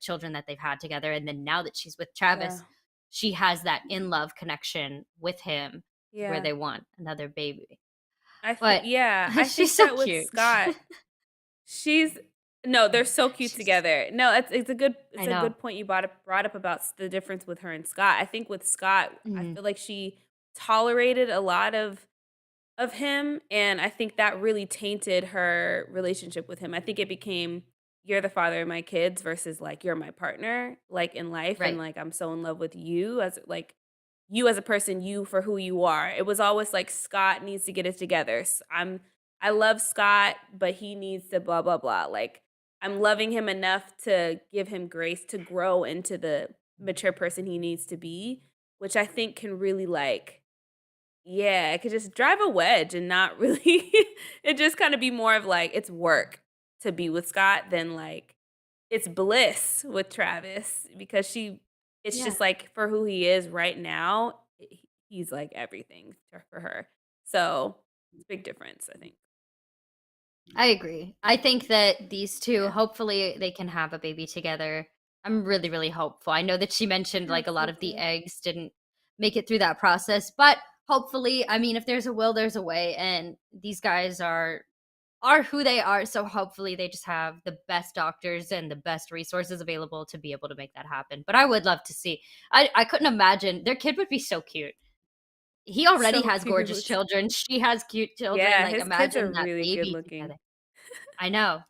children that they've had together. And then now that she's with yeah. Travis, she has that in love connection with him to where Yeah. they want another baby. I But she's think so that with cute. Scott, she's no, they're so cute She's together. No, it's I a know. good point you brought up about the difference with her and Scott. I think with Scott, I Mhm. feel like she tolerated a lot of him, and I think that really tainted her relationship with him. I think it became you're the father of my kids versus, like, you're my partner, like, in life, and, Right. like, I'm so in love with you as, like, you as a person, you for who you are. It was always like, "Scott needs to get it together. I love Scott, but he needs to blah, blah, blah." Like, I'm loving him enough to give him grace to grow into the mature person he needs to be, which I think can really, like, yeah, it could just drive a wedge and not really it just kinda be more of, like, it's work to be with Scott than, like, it's bliss with Travis because it's Yeah. just, like, for who he is right now, he's, like, everything for her. So, it's a big difference, I think. I agree. I think that these 2, Yeah. hopefully, they can have a baby together. I'm really, really hopeful. I know that she mentioned, like, a lot of the Absolutely. eggs didn't make it through that process, but hopefully, I mean, if there's a will, there's a way, and these guys are who they are, so hopefully they just have the best doctors and the best resources available to be able to make that happen. But I would love to see. I couldn't imagine their kid would be so cute. He already So has gorgeous cute. children. She has cute children. Yeah, Like, his kids are imagine that really good baby looking. together. I know.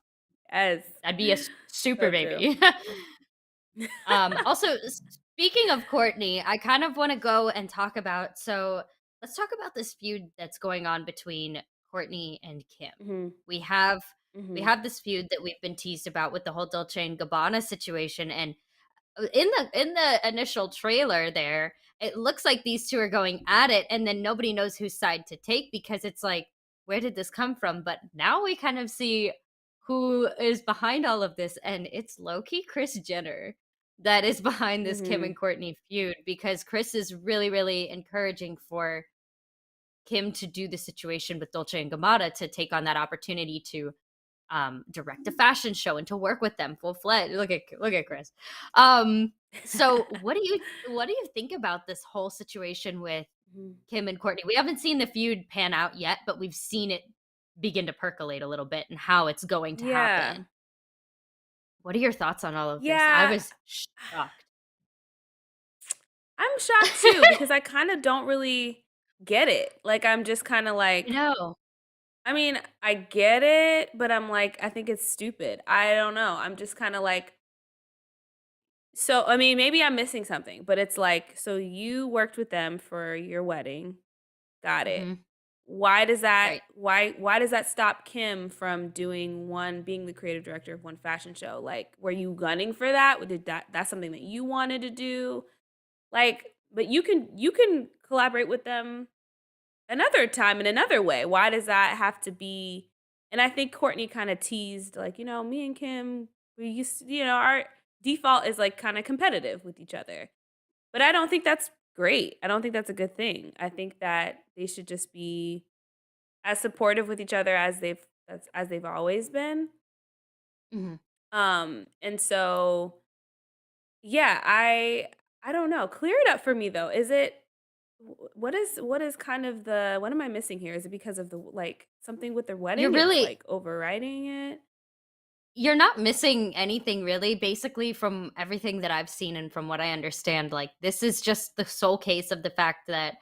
Yes. That'd be a super So true. baby. Also, speaking of Courtney, I kind of want to go and talk about. So let's talk about this feud that's going on between Courtney and Kim. Mhm, We have we mhm. have this feud that we've been teased about with the whole Dolce and Gabbana situation, and in the initial trailer there, it looks like these 2 are going at it, and then nobody knows whose side to take because it's like, "Where did this come from?" But now we kind of see who is behind all of this, and it's low-key Kris Jenner that is behind this Kim Mhm. and Courtney feud because Chris is really, really encouraging for Kim to do the situation with Dolce& and Gabbana to take on that opportunity to direct a fashion show and to work with them full fledged. Look at Chris. So what do you think about this whole situation with Mhm. Kim and Courtney? We haven't seen the feud pan out yet, but we've seen it begin to percolate a little bit and how it's going to Yeah. happen. What are your thoughts on all of this? I Yeah. was shocked. I'm shocked too because I kinda don't really get it. Like, I'm just kinda I like know. I mean, I get it, but I'm like, I think it's stupid. I don't know. I'm just kinda like so, I mean, maybe I'm missing something, but it's like, so you worked with them for your wedding. Got it. Mhm. Right. Why does that stop Kim from doing being the creative director of one fashion show? Like, were you gunning for that? Did that's something that you wanted to do? Like, but you can collaborate with them another time in another way. Why does that have to be and I think Courtney kinda teased, like, me and Kim, we used to our default is, like, kinda competitive with each other. But I don't think that's great. I don't think that's a good thing. I think that they should just be as supportive with each other as they've always been. Mhm. And so, yeah, I don't know. Clear it up for me though. Is it what is kind of the what am I missing here? Is it because of the like something with their You're wedding? It's really like overriding it. You're not missing anything really. Basically, from everything that I've seen and from what I understand, like, this is just the sole case of the fact that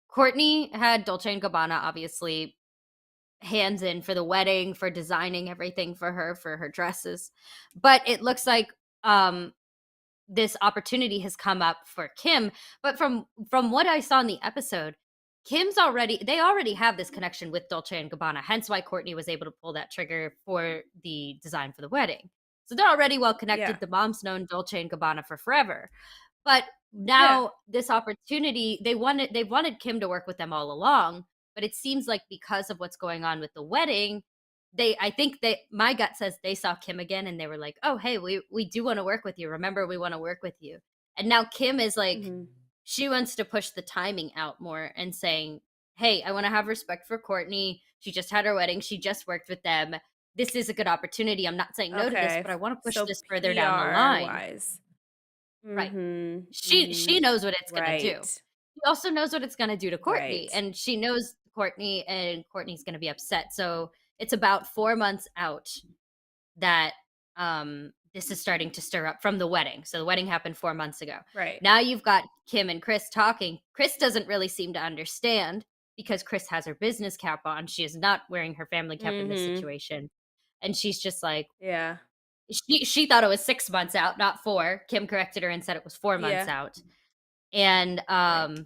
Courtney had Dolce& and Gabbana, obviously, hands in for the wedding, for designing everything for her dresses. But it looks like, this opportunity has come up for Kim, but from what I saw in the episode, they already have this connection with Dolce and Gabbana, hence why Courtney was able to pull that trigger for the design for the wedding. So they're already well Yeah. connected. The mom's known Dolce and Gabbana for forever. But Yeah. now this opportunity, they wanted Kim to work with them all along, but it seems like because of what's going on with the wedding, I think that my gut says they saw Kim again and they were like, "Oh, hey, we do want to work with you. Remember, we want to work with you." And now Kim is like, Mhm. she wants to push the timing out more and saying, "Hey, I want to have respect for Courtney. She just had her wedding. She just worked with them. This is a good opportunity. I'm not saying no to this, Okay. but I want to push So this further down the PR line." wise. Right. Mhm. She Mhm. knows what it's gonna do. Right. She also knows what it's gonna do to Courtney, Right. and she knows Courtney, and Courtney's gonna be upset. So it's about 4 months out that this is starting to stir up from the wedding. So the wedding happened 4 months ago. Right. Now you've got Kim and Chris talking. Chris doesn't really seem to understand because Chris has her business cap on. She is not wearing her family cap in this Mhm. situation. And she's just like, Yeah. she thought it was 6 months out, not 4. Kim corrected her and said it was 4 months Yeah, out. And, right.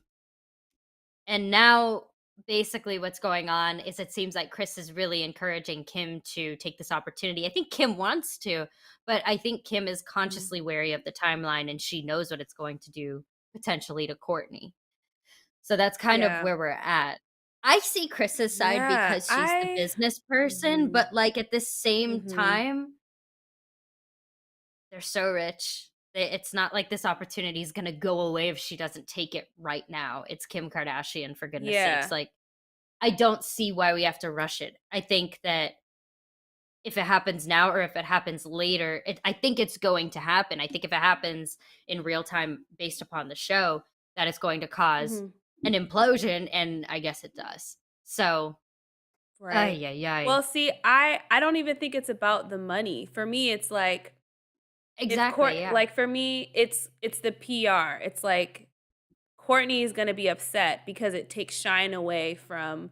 and now basically what's going on is it seems like Chris is really encouraging Kim to take this opportunity. I think Kim wants to, but I think Kim is Mhm. consciously wary of the timeline and she knows what it's going to do potentially to Courtney. So that's kind of Yeah. where we're at. I see Chris's side Yeah, because she's the business person, mhm, but like at the same mhm. time, they're so rich. It's not like this opportunity is going to go away if she doesn't take it right now. It's Kim Kardashian, for goodness sakes. Yeah, Like, I don't see why we have to rush it. I think that if it happens now or if it happens later, I think it's going to happen. I think if it happens in real time based upon the show, that it's going to cause mhm, an implosion, and I guess it does. So, right. ay, ay, ay. Well, see, I don't even think it's about the money. For me, it's like if Exactly. Yeah. for me, it's the PR. It's like Courtney is gonna be upset because it takes shine away from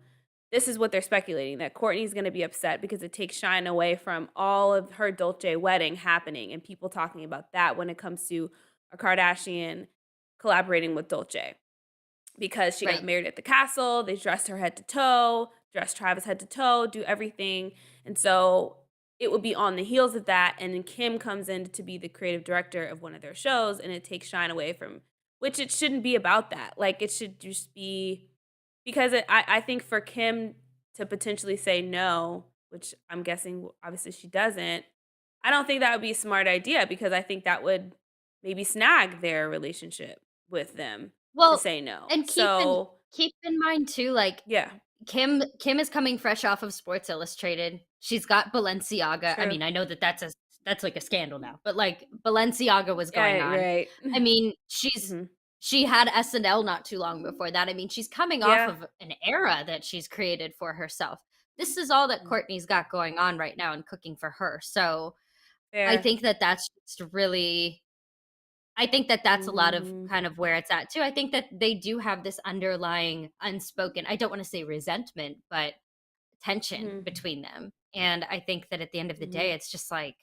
this is what they're speculating, that Courtney's gonna be upset because it takes shine away from all of her Dolce wedding happening and people talking about that when it comes to a Kardashian collaborating with Dolce. Because she got Right. married at the castle, they dressed her head to toe, dressed Travis head to toe, do everything, and so it would be on the heels of that, and then Kim comes in to be the creative director of one of their shows, and it takes shine away from which it shouldn't be about that, like, it should just be because I think for Kim to potentially say no, which I'm guessing obviously she doesn't, I don't think that would be a smart idea because I think that would maybe snag their relationship with them to Well, say no. and So, keep in mind too, like yeah, Kim is coming fresh off of Sports Illustrated. She's got Balenciaga. I true. mean, I know that that's like a scandal now, but like Balenciaga was going Yeah, on. right. I mean, Mhm. she had SNL not too long before that. I mean, she's coming off Yeah. of an era that she's created for herself. This is all that Mm, Courtney's got going on right now and cooking for her. So I fair. think that that's just really I think that that's a lot of Mhm, kind of where it's at too. I think that they do have this underlying unspoken, I don't want to say resentment, but tension mhm, between them. And I think that at the end of the day, mhm. it's just like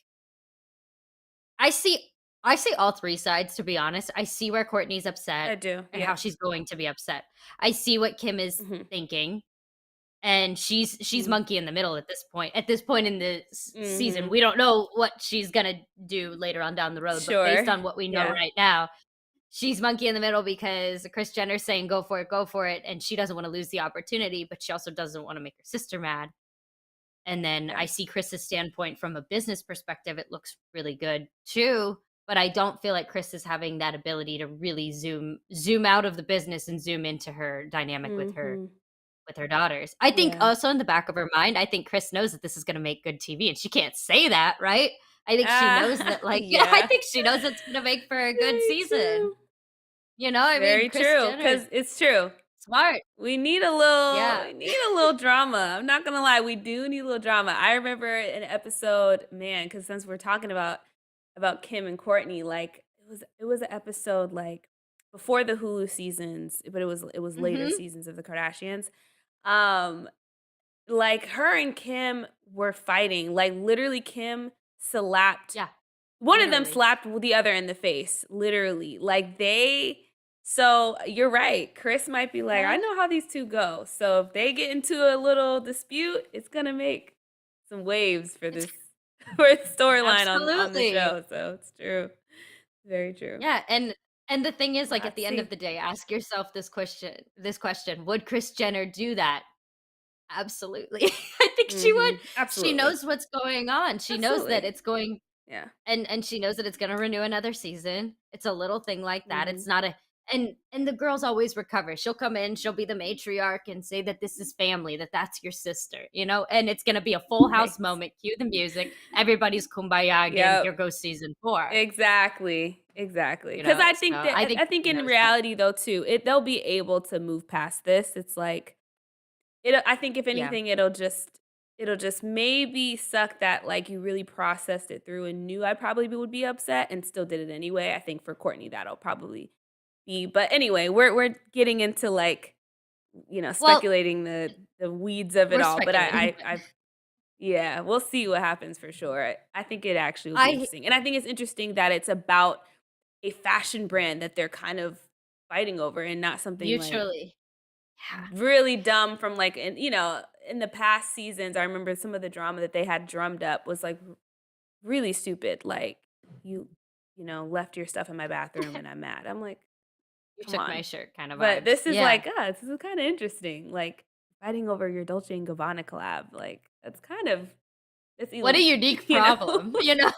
I see I see all three sides, to be honest. I see where Courtney's upset I do, and how yeah. she's going to be upset. I see what Kim is Mhm, thinking. And she's mhm, monkey in the middle at this point. At this point in the season, mhm. we don't know what she's gonna do later on down the road, but based Sure. on what we know Yeah. right now, she's monkey in the middle because Chris Jenner's saying go for it, and she doesn't wanna lose the opportunity, but she also doesn't wanna make her sister mad. And then I Yes. see Chris's standpoint from a business perspective, it looks really good too, but I don't feel like Chris is having that ability to really zoom out of the business and zoom into her dynamic Mhm. with her daughters. I think Yeah. also in the back of her mind, I think Chris knows that this is gonna make good TV, and she can't say that, right? I think she knows that, like yeah, I Yeah. think she knows it's gonna make for a good Very season. true. You know, I mean, Very Chris true. Jenner is Cause it's true. smart. Yeah. We need a little drama. I'm not gonna lie, we do need a little drama. I remember an episode, man, because since we're talking about Kim and Courtney, like it was an episode like before the Hulu seasons, but it was later Mhm. seasons of the Kardashians. Um, like her and Kim were fighting. Like literally Kim slapped Yeah, one of them literally. slapped the other in the face, literally. Like they so you're right. Chris might be like, I Huh? know how these two go. So if they get into a little dispute, it's gonna make some waves for It's this for the storyline on the absolutely. show. So it's true. Very true. Yeah, and the thing is, We'll like, have at to the end of see. the day, ask yourself this question, would Kris Jenner do that? Absolutely. I think she would. She Absolutely. knows what's going on. She knows that Absolutely. it's going Yeah. and she knows that it's gonna renew another season. It's a little thing like that. Mhm. It's not a and the girls always recover. She'll come in, she'll be the matriarch and say that this is family, that that's your sister, you know? And it's gonna be a full house Right. moment. Cue the music. Everybody's kumbaya again. Yep. Here goes season 4, Exactly, exactly. you Because know? I So think that I think I think she in knows that. reality though too, they'll be able to move past this. It's like I think if Yeah. anything, it'll just maybe suck that like you really processed it through and knew I probably would be upset and still did it anyway. I think for Courtney that'll probably be. But anyway, we're getting into like Well, speculating the weeds of it we're all. But speculating. I've Yeah, we'll see what happens for sure. I think it actually will be I interesting, and I think it's interesting that it's about a fashion brand that they're kind of fighting over and not something, like, mutually. Yeah. really dumb from, like, in the past seasons. I remember some of the drama that they had drummed up was, like, really stupid, like, "You left your stuff in my bathroom and I'm mad." I'm like, You "Come took my on." shirt kind of But vibes. this is Yeah. like, this is kinda interesting, like, fighting over your Dolce& and Gabbana collab, like, it's What a elite, unique you know? problem, you know?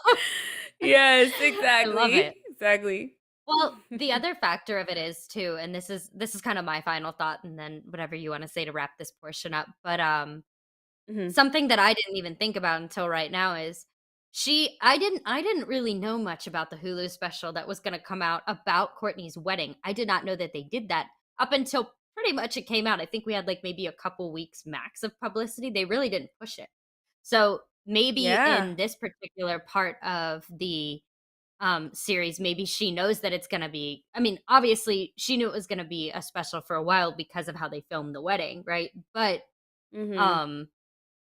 Yes, I love exactly, it. exactly. Well, the other factor of it is too, and this is kind of my final thought, and then whatever you want to say to wrap this portion up. But Mhm. something that I didn't even think about until right now is I didn't really know much about the Hulu special that was going to come out about Courtney's wedding. I did not know that they did that up until pretty much it came out. I think we had like maybe a couple weeks max of publicity. They really didn't push it. So maybe Yeah. in this particular part of the series, maybe she knows that it's gonna be, I mean, obviously, she knew it was gonna be a special for a while because of how they filmed the wedding, right? Mhm. Um,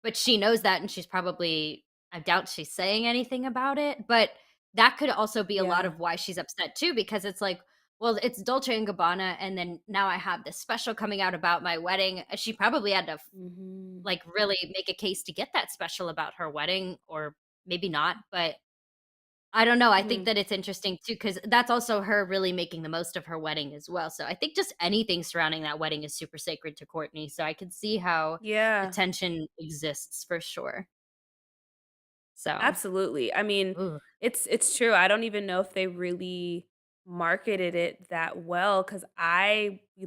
but she knows that, and she's probably, I doubt she's saying anything about it, but that could also be a lot Yeah. of why she's upset too, because it's like, well, it's Dolce& and Gabbana, and then now I have this special coming out about my wedding. She probably had to Mhm. like, really make a case to get that special about her wedding, or maybe not, but I don't know, I think Mhm. that it's interesting too, because that's also her really making the most of her wedding as well, so I think just anything surrounding that wedding is super sacred to Courtney, so I could see how the Yeah. tension exists for sure. So, Absolutely. I mean, ooh. it's true. I don't even know if they really marketed it that well because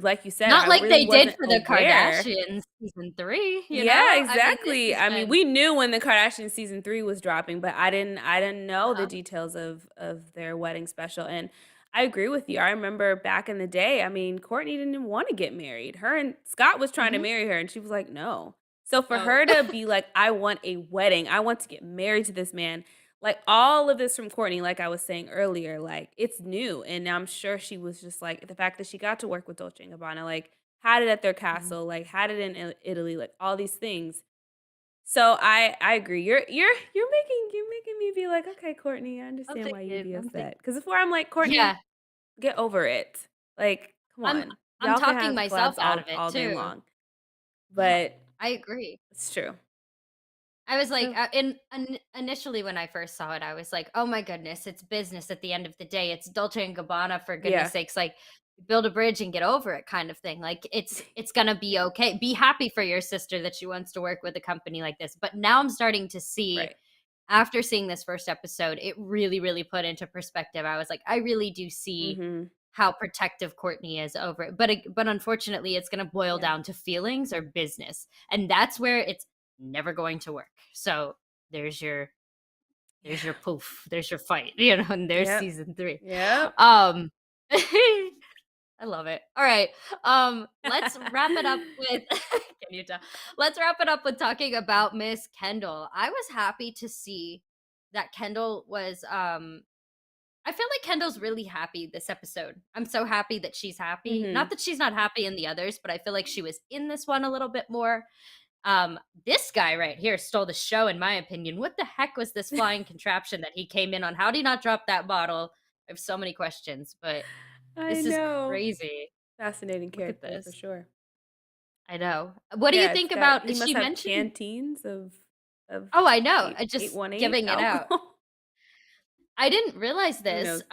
like you said, Not I like really they did wasn't for the aware. Kardashians season 3, you Yeah, know? I mean, this exactly. has I mean, been we knew when the Kardashian season 3 was dropping, but I didn't know the uh-huh, details of their wedding special, and I agree with you. I remember back in the day, I mean, Courtney didn't even wanna get married. Her and Scott was trying to mhm, marry her, and she was like, "No." So for no. her to be like, "I want a wedding. I want to get married to this man," like, all of this from Courtney, like I was saying earlier, like, it's new, and I'm sure she was just like the fact that she got to work with Dolce& and Gabbana, like, had it at their Mhm. castle, like, had it in Italy, like, all these things. So I agree. You're making me be like, "Okay, Courtney, I I'm understand why you'd thinking be I'm thinking upset." Because before I'm like, yeah, "Courtney, get over it." Like, come I'm on. I'm Y'all can talking have myself collabs out of it all day too. long. Yeah, But I agree. it's true. I was like, So initially when I first saw it, I was like, "Oh my goodness, it's business at the end of the day. It's Dolce& and Gabbana, for goodness yeah. sakes, like, build a bridge and get over it," kind of thing. Like, it's gonna be okay. Be happy for your sister that she wants to work with a company like this. But now I'm starting to see, Right. after seeing this first episode, it really, really put into perspective. I was like, I really do see Mhm. how protective Courtney is over it. But unfortunately, it's gonna boil Yeah. down to feelings or business, and that's where it's never going to work. So there's your there's Yeah. your poof, there's your fight, you know, and there's Yep. season 3. Yep. Um I love it. All right. Let's wrap it up with can you tell? Let's wrap it up with talking about Miss Kendall. I was happy to see that Kendall was I feel like Kendall's really happy this episode. I'm so happy that she's happy. Not Mhm. that she's not happy in the others, but I feel like she was in this one a little bit more. This guy right here stole the show, in my opinion. What the heck was this flying contraption that he came in on? How did he not drop that bottle? I have so many questions, but I this is know. crazy. Fascinating Look at character for this. sure. I know. What do you Yeah, it's think got about? he must She have mentioned. canteens of Oh, I know. I just 818 giving it out. alcohol. I didn't realize Who this. knows?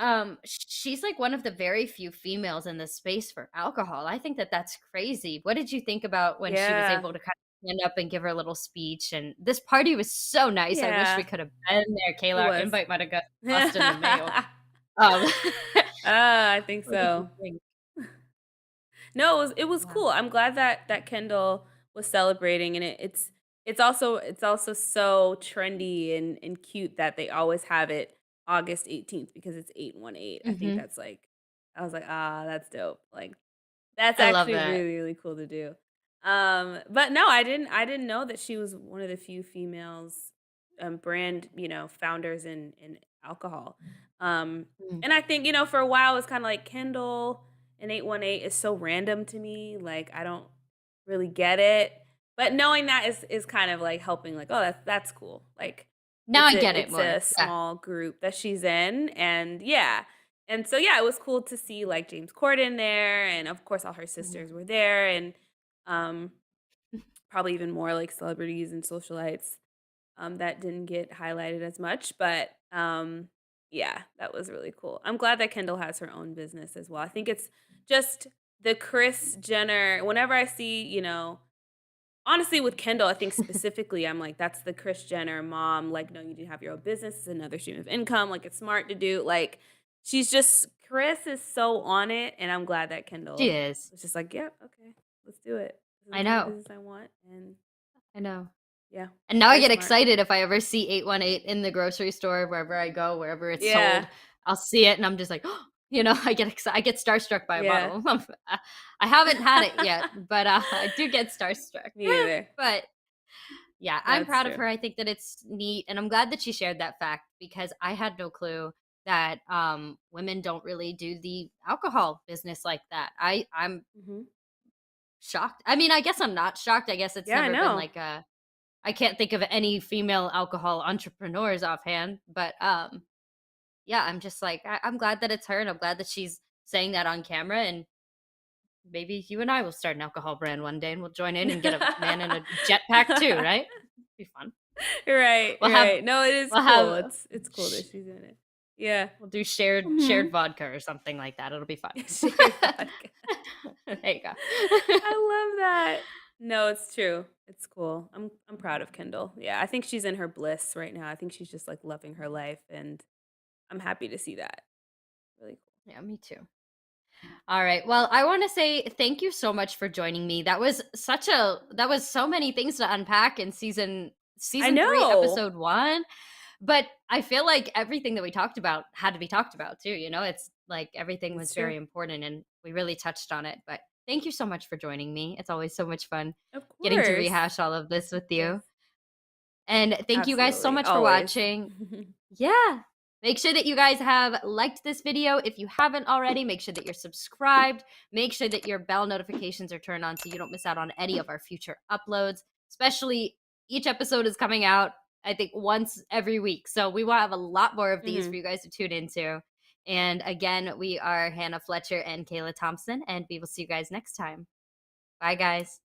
She's like one of the very few females in this space for alcohol. I think that that's crazy. What did you think about when she was Yeah. able to kind of stand up and give her little speech? And this party was so nice. I wish we Yeah. could have been there. It Kayla, our was. invite might have got lost in the mail. Um, I think what did you so. think? No, it was Wow. cool. I'm glad that Kendall was celebrating, and it's also so trendy and cute that they always have it August 18th because it's 818. I think Hmm. that's like I was like, "Ah, that's dope." Like that's I love actually that. really, really cool to do. But no, I didn't know that she was one of the few females, brand, founders in alcohol. Um, Mm. and I think, for a while it's kind of like Kendall and 818 is so random to me. Like I don't really get it. But knowing that is kind of, like, helping, like, "Oh, that's cool." Like, Now I get it it's more. a Yeah. small group that she's in, and yeah. And so, yeah, it was cool to see, like, James Corden there, and, of course, all her sisters Mhm. were there, and, um, probably even more, like, celebrities and socialites, that didn't get highlighted as much, but, yeah, that was really cool. I'm glad that Kendall has her own business as well. I think it's just the Kris Jenner whenever I see, honestly, with Kendall, I think specifically, I'm like, "That's the Kris Jenner mom, like, no, you need to have your own business, it's another stream of income, like, it's smart to do." Like, she's just Kris is so on it, and I'm glad that She Kendall is. was just like, "Yep, okay, let's do it. This is I the kind of know. business I want," and I know. yeah, And now I very get smart. excited if I ever see 818 in the grocery store, wherever I go, wherever it's sold. Yeah, I'll see it and I'm just like, I get I get starstruck by a yeah. bottle. I haven't had it yet, but I do get starstruck. Me neither. But yeah, No, I'm it's proud of true. her. I think that it's neat, and I'm glad that she shared that fact because I had no clue that women don't really do the alcohol business like that. I'm Mhm. shocked. I mean, I guess I'm not shocked. I guess it's Yeah, I never been know. like a I can't think of any female alcohol entrepreneurs offhand, but yeah, I'm just like I'm glad that it's her, and I'm glad that she's saying that on camera. And maybe you and I will start an alcohol brand one day, and we'll join in and get a man in a jetpack too, right? Be fun. Right, We'll have right. No, it is we'll cool. have It's cool that she's in it. Yeah. we'll do shared Mhm. vodka or something like that. It'll be fun. Shared vodka. There you go. I love that. No, it's true. It's cool. I'm proud of Kendall. Yeah, I think she's in her bliss right now. I think she's just, like, loving her life, and I'm happy to see that. Really cool. Yeah, me too. All right. Well, I want to say thank you so much for joining me. That was so many things to unpack in I season 3, know. episode 1. But I feel like everything that we talked about had to be talked about too, It's like everything was It's true. very important and we really touched on it. But thank you so much for joining me. It's always so much fun Of getting to course. rehash all of this with Yes. you. And thank you guys so Absolutely. much for Always. watching. Yeah. Make sure that you guys have liked this video. If you haven't already, make sure that you're subscribed. Make sure that your bell notifications are turned on so you don't miss out on any of our future uploads. Especially each episode is coming out, I think, once every week. So we will have a lot more of these for Mhm. you guys to tune into. And again, we are Hannah Fletcher and Kayla Thompson, and we will see you guys next time. Bye, guys.